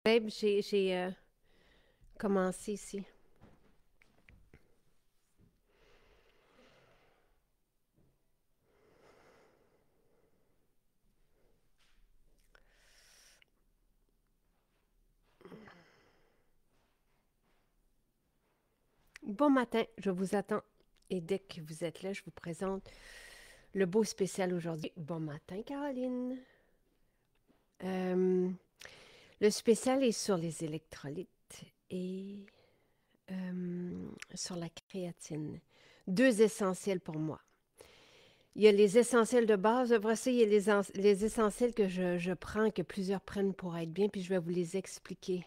Babe, j'ai commencé ici. Bon matin, je vous attends. Et dès que vous êtes là, je vous présente le beau spécial aujourd'hui. Bon matin, Caroline. Euh, le spécial est sur les électrolytes et sur la créatine. Deux essentiels pour moi. Il y a les essentiels de base, après ça, il y a les essentiels que je prends, que plusieurs prennent pour être bien, puis je vais vous les expliquer.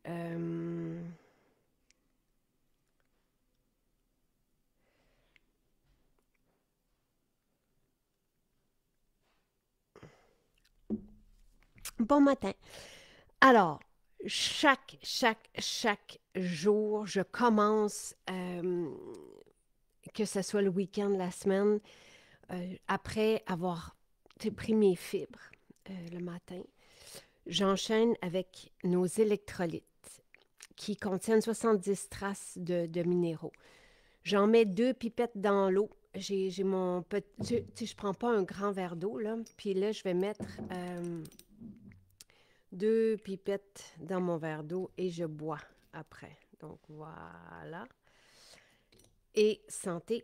Euh, Bon matin. Alors, chaque jour, je commence, que ce soit le week-end, la semaine, après avoir pris mes fibres le matin, j'enchaîne avec nos électrolytes qui contiennent 70 traces de minéraux. J'en mets deux pipettes dans l'eau. J'ai mon petit. Je prends pas un grand verre d'eau, là. Puis là, je vais mettre deux pipettes dans mon verre d'eau et je bois après. Donc voilà. Et santé.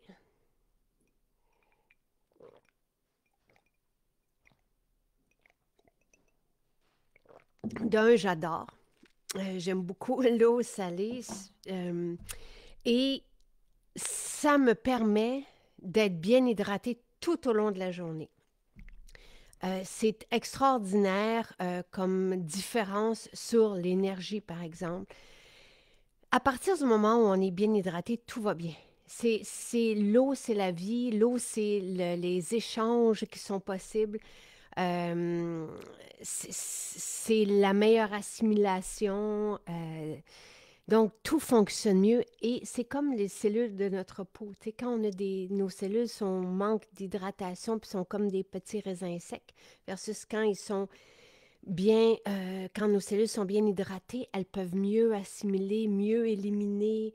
D'un, j'adore. J'aime beaucoup l'eau salée. Et ça me permet d'être bien hydratée tout au long de la journée. C'est extraordinaire comme différence sur l'énergie, par exemple. À partir du moment où on est bien hydraté, tout va bien. C'est l'eau, c'est la vie. L'eau, c'est les échanges qui sont possibles. Euh, c'est la meilleure assimilation. Donc, tout fonctionne mieux et c'est comme les cellules de notre peau. Tu sais, quand on a nos cellules sont manque d'hydratation puis sont comme des petits raisins secs versus quand ils sont bien, quand nos cellules sont bien hydratées, elles peuvent mieux assimiler, mieux éliminer.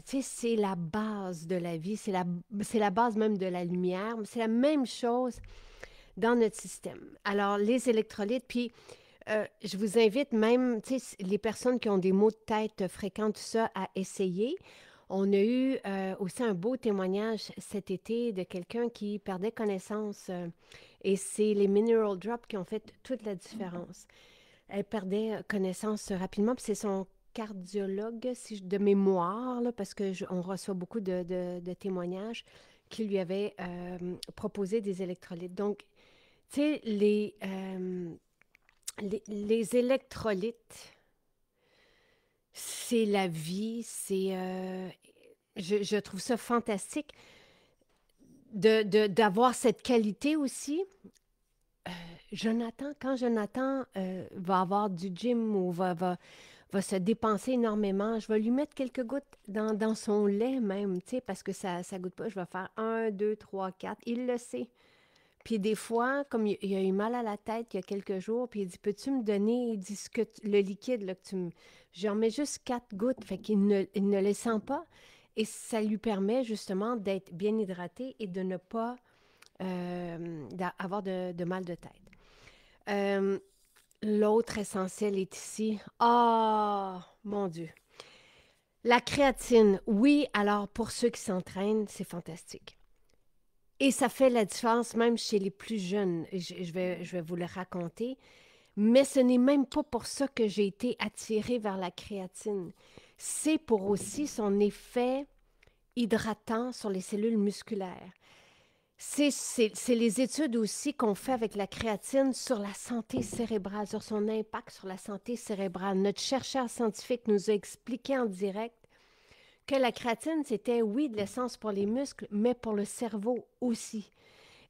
Tu sais, c'est la base de la vie, c'est la base même de la lumière. C'est la même chose dans notre système. Alors, les électrolytes, puis je vous invite même, tu sais, les personnes qui ont des maux de tête fréquents, tout ça, à essayer. On a eu aussi un beau témoignage cet été de quelqu'un qui perdait connaissance. Et c'est les Mineral Drops qui ont fait toute la différence. Elle perdait connaissance rapidement, puis c'est son cardiologue, si de mémoire, là, parce que on reçoit beaucoup de témoignages, qui lui avait proposé des électrolytes. Donc, tu sais, les électrolytes, c'est la vie, je trouve ça fantastique d'avoir cette qualité aussi. Jonathan, quand Jonathan va avoir du gym ou va se dépenser énormément, je vais lui mettre quelques gouttes dans son lait même, tu sais, parce que ça goûte pas. Je vais faire un, deux, trois, quatre. Il le sait. Puis des fois, comme il a eu mal à la tête il y a quelques jours, puis il dit, peux-tu me donner, il dit, le liquide là, que tu me... J'en mets juste quatre gouttes, fait il ne les sent pas. Et ça lui permet justement d'être bien hydraté et de ne pas avoir de mal de tête. Euh, L'autre essentiel est ici. Ah, mon Dieu. La créatine, oui, alors pour ceux qui s'entraînent, c'est fantastique. Et ça fait la différence même chez les plus jeunes. Je vais vous le raconter. Mais ce n'est même pas pour ça que j'ai été attirée vers la créatine. C'est pour aussi son effet hydratant sur les cellules musculaires. C'est les études aussi qu'on fait avec la créatine sur la santé cérébrale, sur son impact sur la santé cérébrale. Notre chercheur scientifique nous a expliqué en direct que la créatine, c'était oui de l'essence pour les muscles, mais pour le cerveau aussi.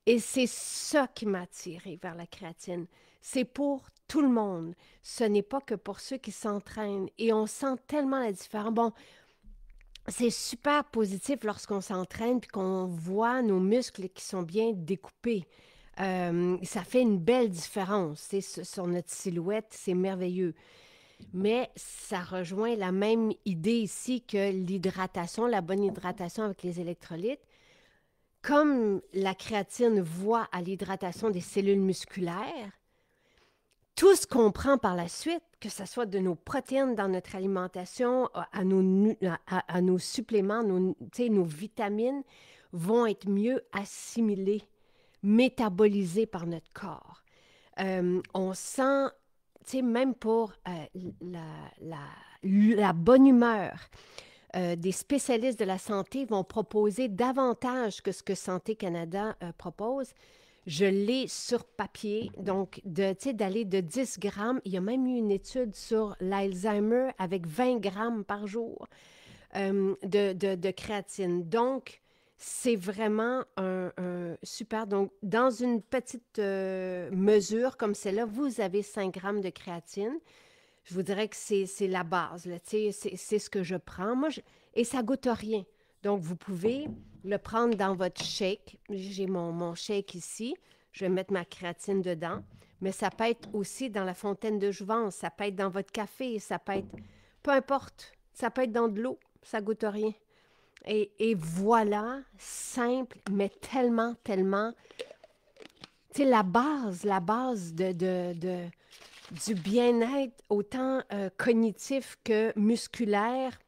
Et c'est ça qui m'a attirée vers la créatine. C'est pour tout le monde. Ce n'est pas que pour ceux qui s'entraînent. Et on sent tellement la différence. Bon, c'est super positif lorsqu'on s'entraîne puis qu'on voit nos muscles qui sont bien découpés. Ça fait une belle différence, tu sais, sur notre silhouette, c'est merveilleux. Mais ça rejoint la même idée ici que l'hydratation, la bonne hydratation avec les électrolytes. Comme la créatine voit à l'hydratation des cellules musculaires, tout ce qu'on prend par la suite, que ce soit de nos protéines dans notre alimentation, à nos suppléments, tu sais, nos vitamines, vont être mieux assimilés, métabolisés par notre corps. On sent, tu sais, même pour la, la bonne humeur, des spécialistes de la santé vont proposer davantage que ce que Santé Canada propose. Je l'ai sur papier, donc tu sais, d'aller de 10 grammes. Il y a même eu une étude sur l'Alzheimer avec 20 grammes par jour de créatine. Donc, c'est vraiment un super. Donc, dans une petite mesure comme celle-là, vous avez 5 grammes de créatine. Je vous dirais que c'est la base, là, tu sais, c'est ce que je prends. Et ça goûte à rien. Donc, vous pouvez le prendre dans votre shake. J'ai mon shake ici. Je vais mettre ma créatine dedans. Mais ça peut être aussi dans la fontaine de jouvence. Ça peut être dans votre café. Ça peut être... Peu importe. Ça peut être dans de l'eau. Ça goûte à rien. Et voilà, simple, mais tellement, tellement... Tu sais, la base du bien-être, autant cognitif que musculaire.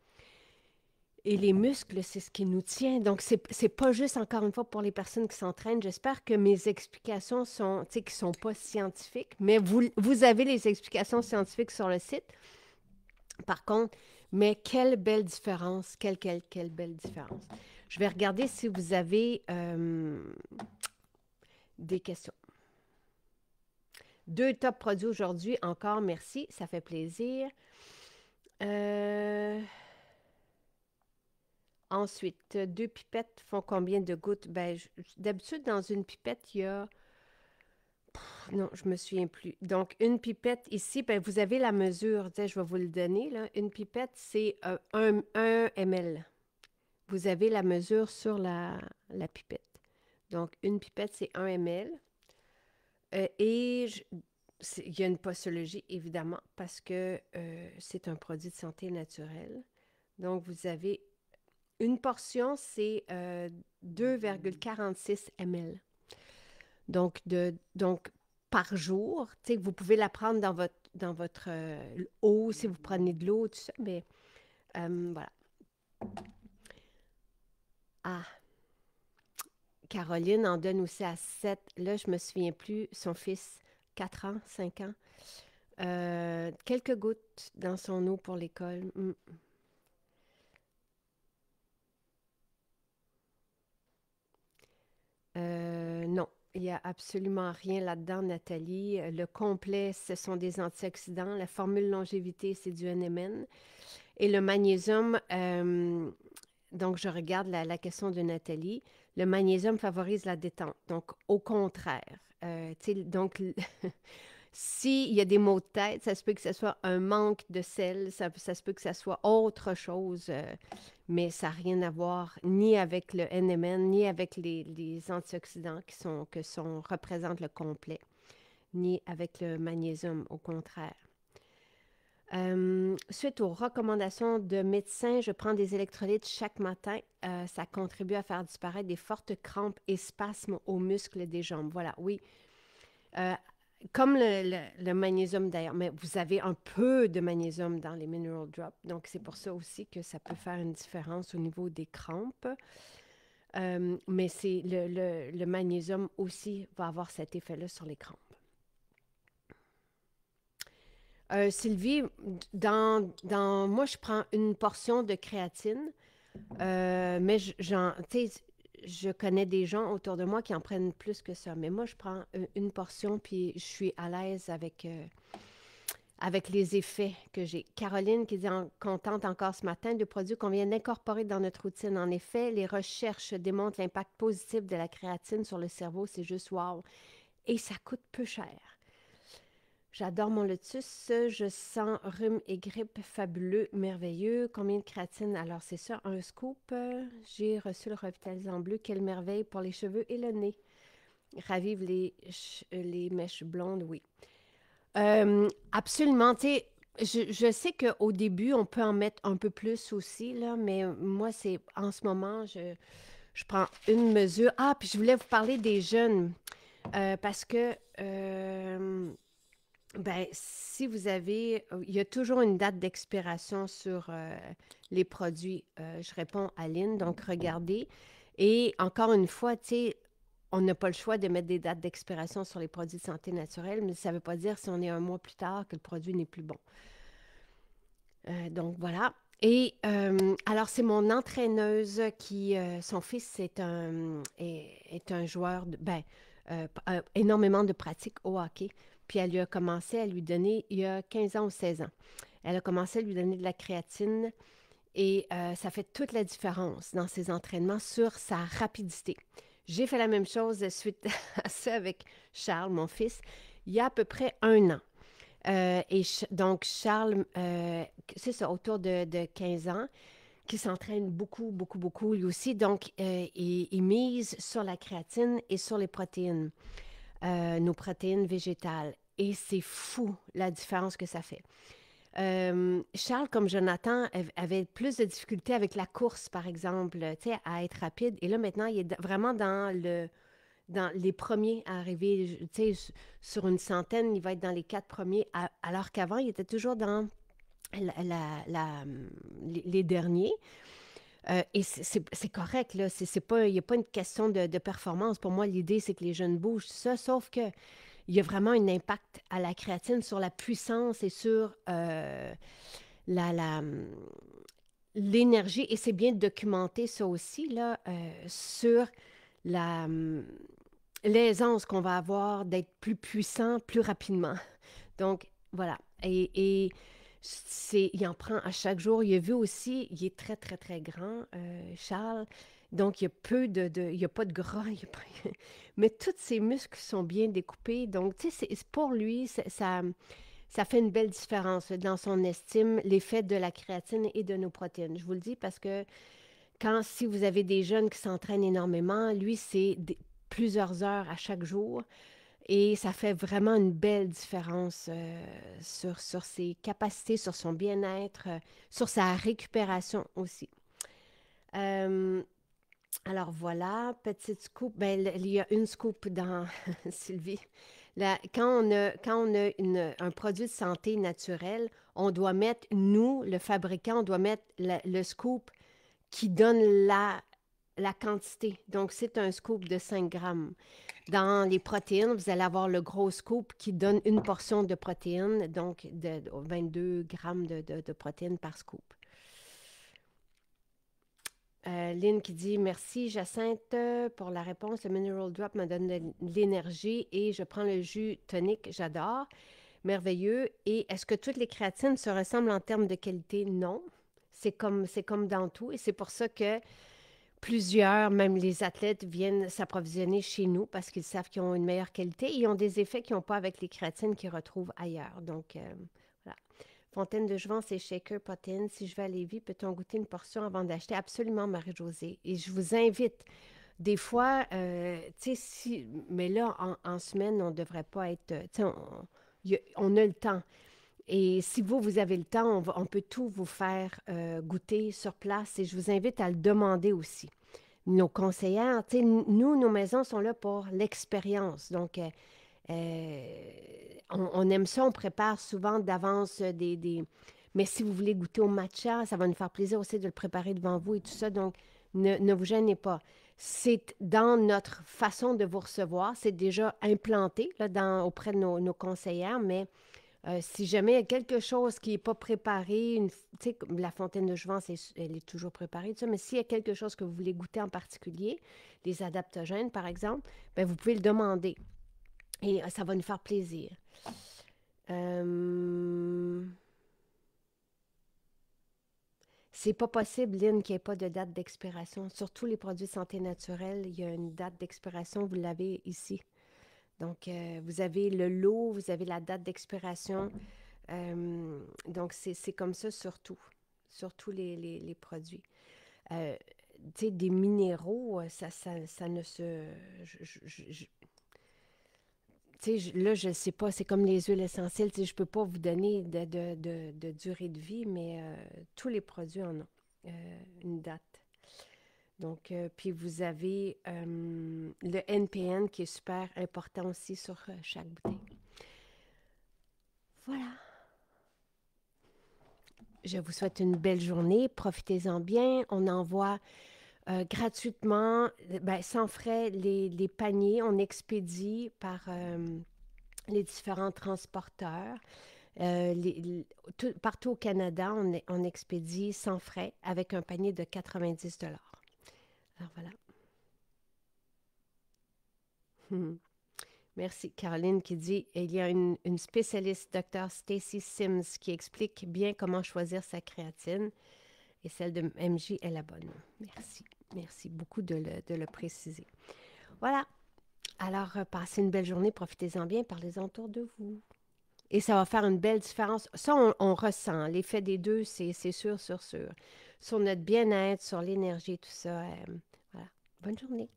Et les muscles, c'est ce qui nous tient. Donc, c'est pas juste, encore une fois, pour les personnes qui s'entraînent. J'espère que mes explications sont, tu sais, qui sont pas scientifiques, mais vous avez les explications scientifiques sur le site. Par contre, mais quelle belle différence, quelle belle différence. Je vais regarder si vous avez des questions. 2 top produits aujourd'hui, encore merci, ça fait plaisir. Ensuite, 2 pipettes font combien de gouttes? Ben, d'habitude, dans une pipette, il y a... Non, je me souviens plus. Donc, une pipette ici, ben, vous avez la mesure. Je vais vous le donner, là. Une pipette, c'est 1 ml. Vous avez la mesure sur la pipette. Donc, une pipette, c'est 1 ml. Il y a une posologie, évidemment, parce que c'est un produit de santé naturelle. Donc, vous avez une portion, c'est 2,46 ml. Donc, par jour, tu sais, vous pouvez la prendre dans votre eau, si vous prenez de l'eau, tout ça, mais voilà. Ah, Caroline en donne aussi à 7. Là, je me souviens plus, son fils, 4 ans, 5 ans. Quelques gouttes dans son eau pour l'école. Non, il n'y a absolument rien là-dedans, Nathalie. Le complet, ce sont des antioxydants. La formule longévité, c'est du NMN. Et le magnésium, donc je regarde la question de Nathalie. Le magnésium favorise la détente. Donc, au contraire. Donc, s'il y a des maux de tête, ça se peut que ce soit un manque de sel, ça se peut que ce soit autre chose, mais ça n'a rien à voir ni avec le NMN, ni avec les antioxydants représentent le complet, ni avec le magnésium, au contraire. Suite aux recommandations de médecins, je prends des électrolytes chaque matin. Ça contribue à faire disparaître des fortes crampes et spasmes aux muscles des jambes. Voilà, oui. Euh, Comme le magnésium d'ailleurs, mais vous avez un peu de magnésium dans les Mineral Drops. Donc, c'est pour ça aussi que ça peut faire une différence au niveau des crampes. Mais le magnésium aussi va avoir cet effet-là sur les crampes. Sylvie, moi, je prends une portion de créatine, mais je connais des gens autour de moi qui en prennent plus que ça. Mais moi, je prends une portion, puis je suis à l'aise avec les effets que j'ai. Caroline qui dit contente encore ce matin, de produits qu'on vient d'incorporer dans notre routine. En effet, les recherches démontrent l'impact positif de la créatine sur le cerveau. C'est juste wow. Et ça coûte peu cher. J'adore mon lotus. Je sens rhume et grippe fabuleux, merveilleux. Combien de créatine? Alors, c'est ça, un scoop. J'ai reçu le revitalisant bleu. Quelle merveille pour les cheveux et le nez. Ravive les mèches blondes, oui. Absolument. Tu sais, je sais qu'au début, on peut en mettre un peu plus aussi, là, mais moi, c'est en ce moment, je prends une mesure. Ah, puis je voulais vous parler des jeunes, parce que, ben, si vous avez, il y a toujours une date d'expiration sur les produits. Je réponds à Lynn, donc regardez. Et encore une fois, tu sais, on n'a pas le choix de mettre des dates d'expiration sur les produits de santé naturelle, mais ça ne veut pas dire si on est un mois plus tard que le produit n'est plus bon. Donc voilà. Et alors, c'est mon entraîneuse qui, son fils est un joueur, énormément de pratique au hockey. Puis elle lui a commencé à lui donner, il y a 15 ans ou 16 ans, elle a commencé à lui donner de la créatine et ça fait toute la différence dans ses entraînements sur sa rapidité. J'ai fait la même chose suite à ça avec Charles, mon fils, il y a à peu près un an. Donc, Charles, c'est ça, autour de 15 ans, qui s'entraîne beaucoup, beaucoup, beaucoup, lui aussi. Donc, il mise sur la créatine et sur les protéines, nos protéines végétales. Et c'est fou la différence que ça fait. Charles, comme Jonathan, avait plus de difficultés avec la course, par exemple, tu sais, à être rapide. Et là, maintenant, il est vraiment dans les premiers à arriver, tu sais, sur une centaine, il va être dans les 4 premiers, alors qu'avant, il était toujours dans les derniers. Et c'est correct, là. C'est pas, il n'y a pas une question de performance. Pour moi, l'idée, c'est que les jeunes bougent, tout ça, sauf que il y a vraiment un impact à la créatine sur la puissance et sur la, la, l'énergie. Et c'est bien documenté, ça aussi, là, sur la, l'aisance qu'on va avoir d'être plus puissant plus rapidement. Donc, voilà. Il en prend à chaque jour. Il a vu aussi, il est très, très, très grand, Charles. Donc, il y a il y a pas de gras, mais tous ses muscles sont bien découpés. Donc, tu sais, pour lui, ça fait une belle différence dans son estime, l'effet de la créatine et de nos protéines. Je vous le dis parce que si vous avez des jeunes qui s'entraînent énormément, lui, c'est plusieurs heures à chaque jour. Et ça fait vraiment une belle différence sur ses capacités, sur son bien-être, sur sa récupération aussi. Euh, alors voilà, petite scoop. Ben, il y a une scoop dans Sylvie. Quand on a un produit de santé naturel, on doit mettre, nous, le fabricant, on doit mettre le scoop qui donne la quantité. Donc, c'est un scoop de 5 grammes. Dans les protéines, vous allez avoir le gros scoop qui donne une portion de protéines, donc de 22 grammes de protéines par scoop. Lynn qui dit merci Jacinthe pour la réponse. Le Mineral Drop me donne de l'énergie et je prends le jus tonique, j'adore. Merveilleux. Et est-ce que toutes les créatines se ressemblent en termes de qualité? Non. C'est comme dans tout et c'est pour ça que plusieurs, même les athlètes, viennent s'approvisionner chez nous parce qu'ils savent qu'ils ont une meilleure qualité et ils ont des effets qu'ils n'ont pas avec les créatines qu'ils retrouvent ailleurs. Donc, voilà. Fontaine de Jouvence et Shaker Protein. Si je vais à Lévis, peut-on goûter une portion avant d'acheter? Absolument, Marie-Josée. Et je vous invite. Des fois, tu sais, mais là, en semaine, on ne devrait pas être. Tu sais, on a le temps. Et si vous avez le temps, on peut tout vous faire goûter sur place et je vous invite à le demander aussi. Nos conseillères, tu sais, nous, nos maisons sont là pour l'expérience. Donc, on aime ça, on prépare souvent d'avance Mais si vous voulez goûter au matcha, ça va nous faire plaisir aussi de le préparer devant vous et tout ça. Donc, ne vous gênez pas. C'est dans notre façon de vous recevoir. C'est déjà implanté là, auprès de nos conseillères, mais si jamais il y a quelque chose qui n'est pas préparé, tu sais, comme la fontaine de jouvence, elle est toujours préparée, tout ça, mais s'il y a quelque chose que vous voulez goûter en particulier, les adaptogènes par exemple, ben, vous pouvez le demander et ça va nous faire plaisir. Euh, C'est pas possible, Lynn, qu'il n'y ait pas de date d'expiration. Sur tous les produits de santé naturelle, il y a une date d'expiration, vous l'avez ici. Donc, vous avez le lot, vous avez la date d'expiration. Donc, c'est comme ça sur tous les produits. Tu sais, des minéraux, ça ne se... Tu sais, là, je ne sais pas, c'est comme les huiles essentielles, tu sais, je ne peux pas vous donner de durée de vie, mais tous les produits en ont une date. Donc, puis vous avez le NPN qui est super important aussi sur chaque bouteille. Voilà. Je vous souhaite une belle journée. Profitez-en bien. On envoie gratuitement, ben, sans frais, les paniers. On expédie par les différents transporteurs. Partout au Canada, on expédie sans frais avec un panier de 90 $. Alors voilà. Merci. Caroline qui dit, il y a une spécialiste, Dr. Stacy Sims, qui explique bien comment choisir sa créatine et celle de MJ est la bonne. Merci. Merci beaucoup de le préciser. Voilà. Alors, passez une belle journée, profitez-en bien, parlez-en autour de vous. Et ça va faire une belle différence. Ça, on ressent. L'effet des deux, c'est sûr, sûr, sûr. Sur notre bien-être, sur l'énergie, tout ça. Voilà. Bonne journée.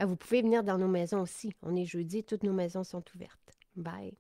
Vous pouvez venir dans nos maisons aussi. On est jeudi, toutes nos maisons sont ouvertes. Bye.